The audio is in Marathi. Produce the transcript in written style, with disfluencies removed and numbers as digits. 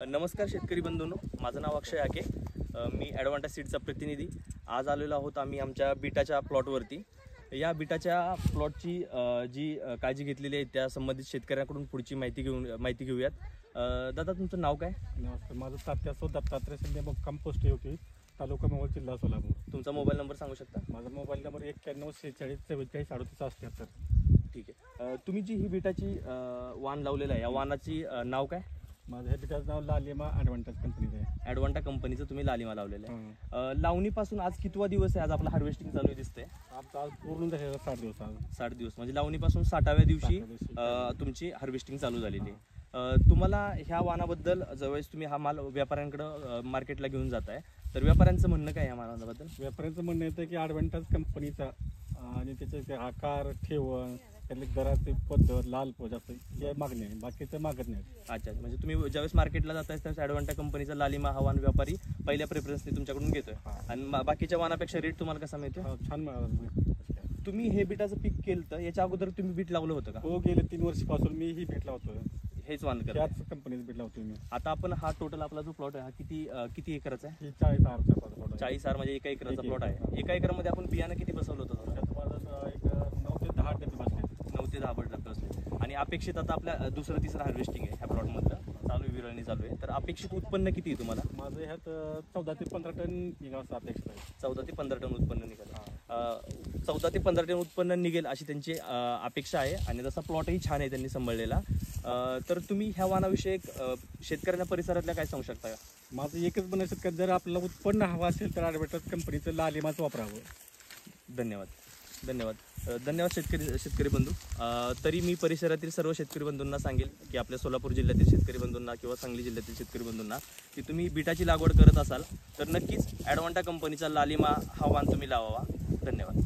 नमस्कार शेतकरी बंधूंनो, माझं नाव अक्षय आके. मी ॲडव्हांटा सीडचा प्रतिनिधी. आज आलेलो आहोत आम्ही आमच्या बीटाच्या प्लॉटवरती. या बीटाच्या प्लॉटची जी काळजी घेतलेली आहे त्या संबंधित शेतकऱ्यांकडून पुढची माहिती घेऊयात. दादा, तुमचं नाव काय? नमस्कार, माझं तात्यासो दत्तात्रय शिंदे, मुक्काम पोस्ट योगी, तालुका मोहोळ, जिल्हा सोलापूर. तुमचा मोबाईल नंबर सांगू शकता? माझा मोबाईल नंबर 9146444438. ठीक आहे. तुम्ही जी ही बीटाची वाण लावलेलं आहे, या वाणाची नाव काय? माझं हे बिटाचं नाव लालिमा ॲडव्हांटेज कंपनीचं आहे. ॲडव्हांटा कंपनीचं तुम्ही लालिमा लावलेलं आहे. लावणीपासून आज कितवा दिवस आहे? आज आपला हार्वेस्टिंग चालू दिसतंय. आमचा आज पूर्ण झालेला 60 दिवस. 60 दिवस म्हणजे लावणीपासून 60व्या दिवशी तुमची हार्वेस्टिंग चालू झालेली आहे. तुम्हाला ह्या वाणाबद्दल ज्यावेळेस तुम्ही हा माल व्यापाऱ्यांकडे मार्केटला घेऊन जाताय, तर व्यापाऱ्यांचं म्हणणं काय या मालाबद्दल? व्यापाऱ्यांचं म्हणणं येतं की ॲडव्हांटेज कंपनीचा आणि त्याचे आकार, ठेवण, त्यातले दराची पद्धत, लाल पोज असं हे मागणी आहे, बाकीचं मागत नाही. अच्छा, म्हणजे तुम्ही ज्यावेळेस मार्केटला जाताय त्यावेळेस ॲडव्हांटा कंपनीचा लालिमा हा वाण व्यापारी पहिल्या प्रेफरन्सने तुमच्याकडून घेतोय आणि बाकीच्या वाणापेक्षा रेट तुम्हाला कसा मिळतो? छान मिळाला. तुम्ही हे बीटाचं पीक केलं तर याच्या अगोदर तुम्ही बीट लावलं होतं का? हो, गेले 3 वर्षापासून मी ही बीट लावतो. हेच वाण करतो, त्याच कंपनीचं बीट लावतो मी. आता आपण हा टोटल आपला जो प्लॉट आहे हा किती एकराचा आहे? ही 40 आरचा प्लॉट. 40 आर म्हणजे एका एकराचा प्लॉट आहे. एका एकरामध्ये आपण बियाणं किती बसवलं होतं? एक 9 ते 10 डबे बसले. 9 ते 10 डबे बसले. आणि अपेक्षित आता आपल्या दुसरं तिसरं हार्वेस्टिंग आहे ह्या प्लॉटमधलं, चालू आहे, विरळणी चालू आहे. तर अपेक्षित उत्पन्न किती आहे तुम्हाला? माझं ह्यात 14 ते 15 टन निघावं अपेक्षित आहे. 14 ते 15 टन उत्पन्न निघेल. 14 ते 15 टन उत्पन्न निघेल अशी त्यांची अपेक्षा आहे. आणि जसा प्लॉटही छान आहे त्यांनी सांभाळलेला. तर तुम्ही ह्या वाणाविषयी शेतकऱ्यांना परिसरातल्या काय सांगू शकता का? माझं एकच म्हणणं, शेतकरी जर आपल्याला उत्पन्न हवं असेल तर ॲडव्हांटेज कंपनीचं लालिमाचं वापरावं. धन्यवाद शेतकरी बंधू. तरी मी परिसरातील सर्व शेतकरी बंधूंना सांगेल की आपल्या सोलापूर जिल्ह्यातील शेतकरी बंधूंना किंवा सांगली जिल्ह्यातील शेतकरी बंधूंना की तुम्ही बीटाची लागवड करत असाल तर नक्कीच ॲडव्हांटा कंपनीचा लालिमा हा वाण तुम्ही लावावा. धन्यवाद.